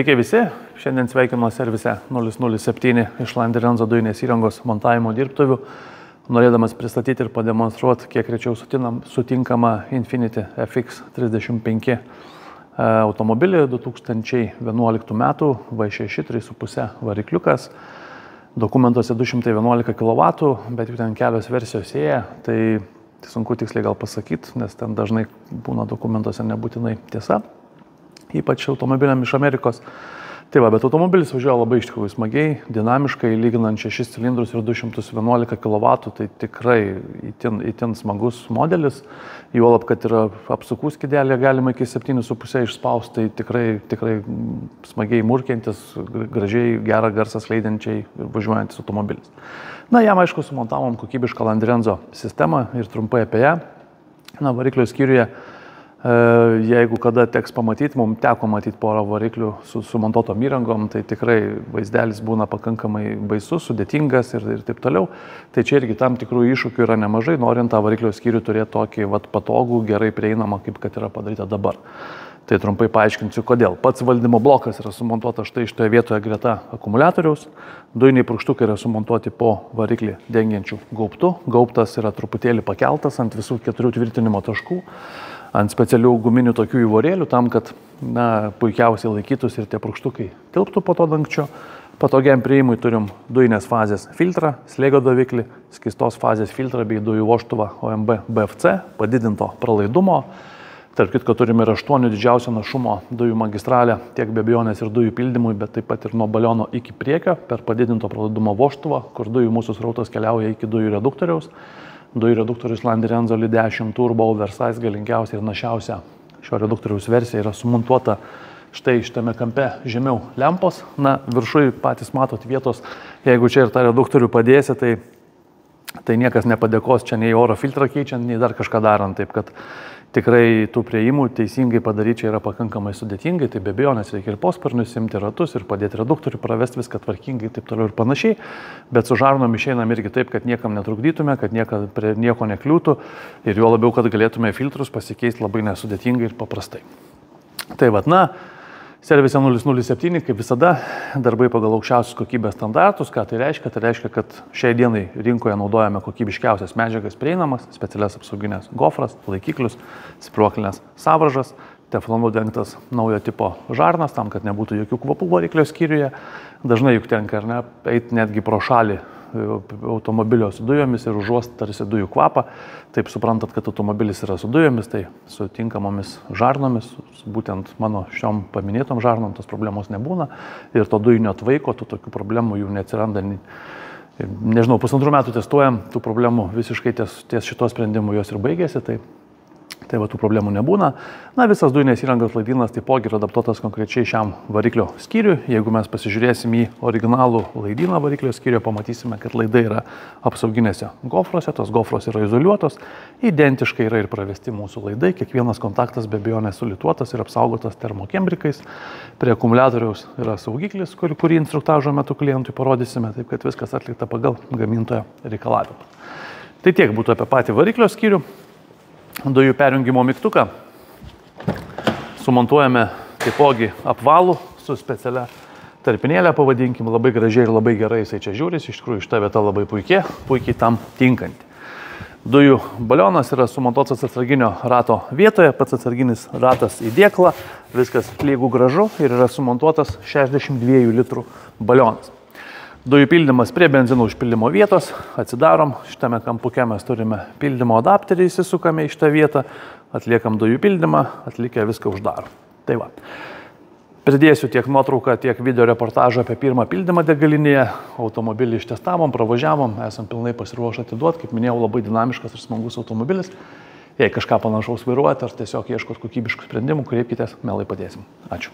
Sveiki visi, šiandien sveikinu servise 007 iš Landerenzo dujinės įrangos montavimo dirbtuvių, norėdamas pristatyti ir pademonstruoti, kiek rečiau sutinkamą Infiniti FX35 automobilį 2011 metų V6 3,5 varikliukas, dokumentuose 211 kW, bet jau ten kelios versijos ėja, tai sunku tiksliai gal pasakyti, nes ten dažnai būna dokumentuose nebūtinai tiesa. Ypač automobiliam iš Amerikos. Tai va, bet automobilis važiuoja labai iš tikrųjų smagiai, dinamiškai, lyginant 6 cilindrus ir 211 kW, tai tikrai itin smagus modelis. Juolab, kad yra apsukų skydelė, galima iki 7,5 išspausti, tai tikrai smagiai murkiantis, gražiai, gerą garsą skleidžiančiai ir važiuojantis automobilis. Na, jam aišku, sumontavom kokybišką Landerenzo sistemą ir trumpai apie ją. Na, variklio skyriuje, jeigu kada teks pamatyti, mums teko matyti porą variklių su sumontuotom įrangom, tai tikrai vaizdelis būna pakankamai baisus, sudėtingas ir taip toliau. Tai čia irgi tam tikrų iššūkių yra nemažai, norint tą variklio skyrių turėti tokį patogų, gerai prieinamą, kaip kad yra padaryta dabar. Tai trumpai paaiškinsiu, kodėl. Pats valdymo blokas yra sumontuotas štai šitoje vietoje greta akumuliatoriaus. Dujiniai purkštukai yra sumontuoti po variklį dengiančių gaubtų. Gaubtas yra truputėlį pakeltas ant visų 4 tvirtinimo taškų, ant specialių guminių tokių įvorėlių, tam, kad puikiausiai laikytųsi ir tie purkštukai tilptų po to dangčio. Patogiam prieimui turim dujinės fazės filtrą, slėgio daviklį, skystos fazės filtrą bei dujų vožtuvą OMB BFC, padidinto pralaidumo. Tarp kitko turime ir 8 didžiausio našumo dujų magistralę, tiek be abejonės ir dujų pildymui, bet taip pat ir nuo baliono iki priekio per padidinto pralaidumo vožtuvą, kur dujų mūsų srautas keliauja iki dujų reduktoriaus. Dujų reduktorius Landerenzo LI10 Turbo Oversize, galingiausia ir našiausia šio reduktoriaus versija, yra sumontuota štai šitame kampe žemiau lempos. Na, viršui patys matot vietos, jeigu čia ir tą reduktorių padėsi, tai niekas nepadėkos čia nei oro filtrą keičiant, nei dar kažką darant. Taip kad tikrai tų prieimų teisingai padaryti yra pakankamai sudėtingai, tai be abejonės reikia ir posparnius, imti ratus ir padėti reduktorių, pravesti viską tvarkingai, taip toliau ir panašiai. Bet su žarnom išeinam irgi taip, kad niekam netrukdytume, kad prie nieko nekliūtų ir juo labiau, kad galėtume filtrus pasikeisti labai nesudėtingai ir paprastai. Tai vat, na, servise 007, kaip visada, darbai pagal aukščiausius kokybės standartus. Ką tai reiškia? Tai reiškia, kad šiai dienai rinkoje naudojame kokybiškiausias medžiagas prieinamas, specialias apsauginės gofras, laikiklius, spyruoklinės sąvaržas, teflonu dengtas naujo tipo žarnas, tam, kad nebūtų jokių kvapų variklio skyriuje. Dažnai juk tenka, eiti netgi pro šalį automobilio su dujomis ir užuosti tarsi dujų kvapą. Taip suprantat, kad automobilis yra su dujomis, tai su tinkamomis žarnomis, būtent mano šiom paminėtom žarnom tos problemos nebūna ir to dujinio atvaiko, tų tokių problemų jų neatsiranda. Nežinau, 1,5 metų testuojam, tų problemų visiškai ties šito sprendimu jos ir baigėsi, tai va, tų problemų nebūna. Na, visas dujinės įrangos laidynas taipogi yra adaptuotas konkrečiai šiam variklio skyriui. Jeigu mes pasižiūrėsim į originalų laidyną variklio skyriuje, pamatysime, kad laidai yra apsauginėse gofrose, tos gofros yra izoliuotos, identiškai yra ir pravesti mūsų laidai. Kiekvienas kontaktas be abejonės sulituotas ir apsaugotas termokembrikais. Prie akumuliatoriaus yra saugiklis, kurį instruktažo metu klientui parodysime, taip kad viskas atlikta pagal gamintojo reikalavimą. Tai tiek būtų apie patį variklio skyrių. Dujų perjungimo mygtuką sumontuojame taipogi apvalų su specialia tarpinėlė, pavadinkim, labai gražiai ir labai gerai jisai čia žiūrisi, iš tikrųjų šita vieta labai puikiai tam tinkanti. Dujų balionas yra sumontuotas atsarginio rato vietoje, pats atsarginis ratas į dėklą, viskas lygu gražu ir yra sumontuotas 62 litrų balionas. Dujų pildymas prie benzino užpildymo vietos, atsidarom, šitame kampuke mes turime pildymo adapterį, įsisukame į šitą vietą, atliekam dujų pildymą, atlikę viską uždarom. Tai va. Pridėsiu tiek nuotrauką, tiek video reportažą apie pirmą pildymą degalinėje, automobilį ištestavom, pravažiavom, esam pilnai pasiruošę atiduoti, kaip minėjau, labai dinamiškas ir smagus automobilis. Jei kažką panašaus vairuojate ar tiesiog ieškot kokybiškų sprendimų, kreipkitės, mielai padėsim. Ačiū.